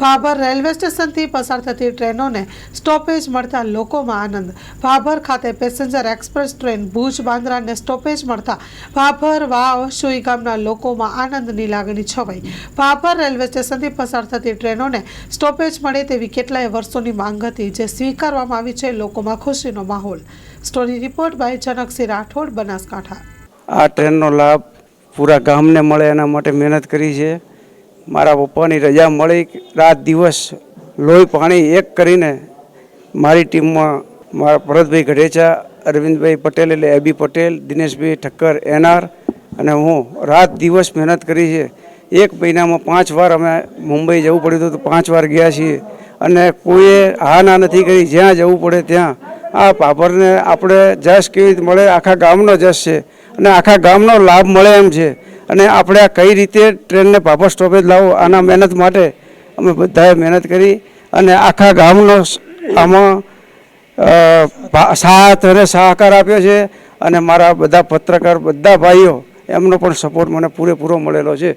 Bhabhar railway સ્ટેશનથી પસાર થતી ટ્રેનોને સ્ટોપેજ મળતા લોકોમાં આનંદ। ભાભર ખાતે પેસેન્જર એક્સપ્રેસ ટ્રેન ભુજ બાંદ્રાને સ્ટોપેજ મળતા ભાભર વાવ સુઈ ગામના લોકોમાં આનંદની લાગણી છવાઈ। ભાભર રેલવે સ્ટેશનથી પસાર થતી ટ્રેનોને સ્ટોપેજ મળે તેવી કેટલાય વર્ષોની માંગ હતી, જે સ્વીકારવામાં આવી છે। લોકોમાં ખુશીનો માહોલ। Story report by Janaksinh Rathod, Banaskantha. આ ટ્રેનનો લાભ પૂરા ગામને મળે એના માટે મહેનત કરી છે। મારા પપ્પાની રજા મળી, રાત દિવસ લોહી પાણી એક કરીને મારી ટીમમાં મારા ભરતભાઈ ગઢેચા, અરવિંદભાઈ પટેલ એટલે એબી પટેલ, દિનેશભાઈ ઠક્કર એનઆર અને હું રાત દિવસ મહેનત કરી છે। એક મહિનામાં 5 વાર અમે મુંબઈ જવું પડ્યું હતું, તો 5 વાર ગયા છીએ અને કોઈએ હા ના નથી કરી। જ્યાં જવું પડે ત્યાં આ ભાભરને આપણે જશ કેવી રીતે મળે, આખા ગામનો જશ છે અને આખા ગામનો લાભ મળે એમ છે। અને આપણે આ કઈ રીતે ટ્રેનને ભાભર સ્ટોપેજ લાવો, આના મહેનત માટે અમે બધાએ મહેનત કરી અને આખા ગામનો આમાં સાથ અને સહકાર આપ્યો છે। અને મારા બધા પત્રકાર બધા ભાઈઓ એમનો પણ સપોર્ટ મને પૂરેપૂરો મળેલો છે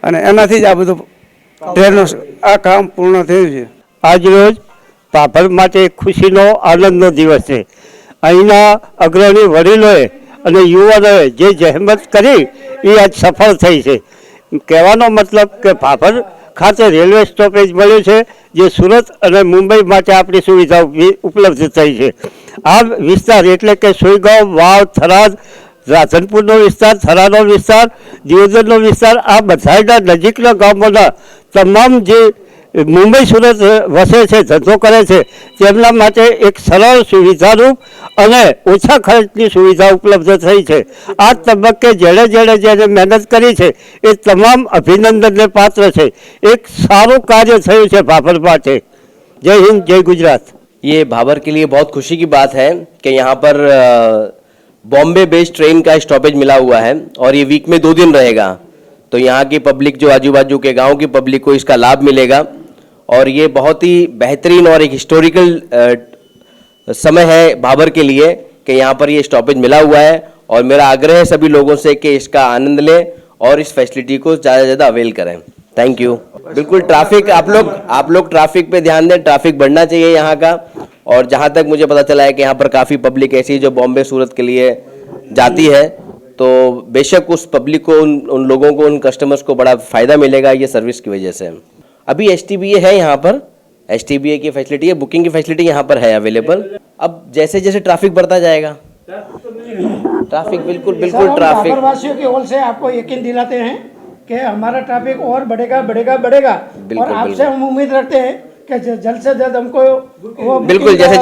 અને એનાથી જ આ બધું ટ્રેનનો આ કામ પૂર્ણ થયું છે। આજરોજ ભાભર માટે ખુશીનો આનંદનો દિવસ છે। અહીંના અગ્રણી વડીલોએ અને યુવાનોએ જે જહેમત કરી એ આજ સફળ થઈ છે। કહેવાનો મતલબ કે ભાભર ખાતે રેલવે સ્ટોપેજ મળ્યું છે, જે સુરત અને મુંબઈ માટે આપણી સુવિધા ઉપલબ્ધ થઈ છે। આ વિસ્તાર એટલે કે સુઈગામ, વાવ, થરાદ, રાધનપુરનો વિસ્તાર, થરાદનો વિસ્તાર, દિયોદરનો વિસ્તાર, આ બધાના નજીકના ગામોના તમામ જે મુંબઈ સુરત વસે છે, ધંધો કરે છે, તેમના માટે એક સરળ સુવિધારૂપ અને ઓછા ખર્ચની સુવિધા ઉપલબ્ધ થઈ છે। આ તબક્કે જેણે મહેનત કરી છે એ તમામ અભિનંદનને પાત્ર છે। એક સારું કાર્ય થયું છે ભાભર માટે। જય હિન્દ, જય गुजरात। ये भाभर के लिए बहुत खुशी की बात है कि यहाँ पर बॉम्बे बेस्ड ट्रेन का स्टॉपेज मिला हुआ है और ये वीक में 2 दिन रहेगा, तो यहाँ की पब्लिक, जो आजू बाजू के गांव की पब्लिक को इसका लाभ मिलेगा और ये बहुत ही बेहतरीन और एक हिस्टोरिकल समय है भाभर के लिए कि यहाँ पर ये स्टॉपेज मिला हुआ है। और मेरा आग्रह है सभी लोगों से कि इसका आनंद लें और इस फैसिलिटी को ज़्यादा से ज़्यादा अवेल करें। Thank you. बिल्कुल ट्रैफिक आप लोग ट्रैफिक पे ध्यान दें, ट्रैफिक बढ़ना चाहिए यहाँ का। और जहाँ तक मुझे पता चला है कि यहाँ पर काफ़ी पब्लिक ऐसी है जो बॉम्बे सूरत के लिए जाती है, तो बेशक उस पब्लिक को, उन लोगों को, उन कस्टमर्स को बड़ा फ़ायदा मिलेगा ये सर्विस की वजह से। अभी STBA है यहाँ पर, STBA की फैसिलिटी है, बुकिंग की फैसिलिटी यहाँ पर है अवेलेबल। अब जैसे जैसे ट्रैफिक बढ़ता जाएगा, ट्रैफिक बिल्कुल ट्रैफिक वासियों की ओर से आपको यकीन दिलाते हैं कि हमारा ट्रैफिक और बढ़ेगा बढ़ेगा बढ़ेगा। और आपसे हम उम्मीद रखते हैं कि जल्द से जल्द हमको वो बिल्कुल जैसे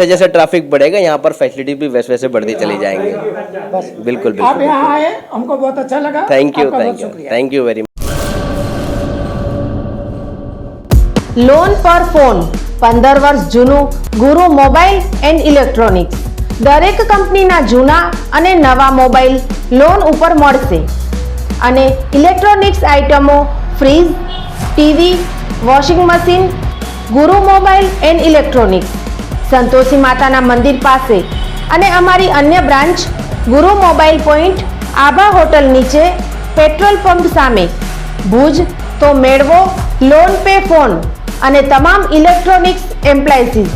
जैसे ट्रैफिक बढ़ेगा यहाँ पर फैसिलिटी भी वैसे वैसे बढ़ती चली जाएंगी। बिल्कुल आप यहाँ आए, हमको बहुत अच्छा लगा। Thank you very much. Loan પર ફોન 15 વર્ષ જૂનું ગુરુ મોબાઈલ એન્ડ ઇલેક્ટ્રોનિક્સ। દરેક કંપનીના જૂના અને નવા મોબાઈલ લોન ઉપર મળશે અને ઇલેક્ટ્રોનિક્સ આઇટમો ફ્રીજ, ટીવી, વોશિંગ મશીન। ગુરુ મોબાઈલ એન્ડ ઇલેક્ટ્રોનિક્સ સંતોષી માતાના મંદિર પાસે અને અમારી અન્ય બ્રાન્ચ ગુરુ મોબાઈલ પોઈન્ટ આભા હોટલ નીચે, પેટ્રોલ પંપ સામે, ભુજ। તો મેળવો લોન પે ફોન અને તમામ ઇલેક્ટ્રોનિક્સ એપ્લાયન્સીસ।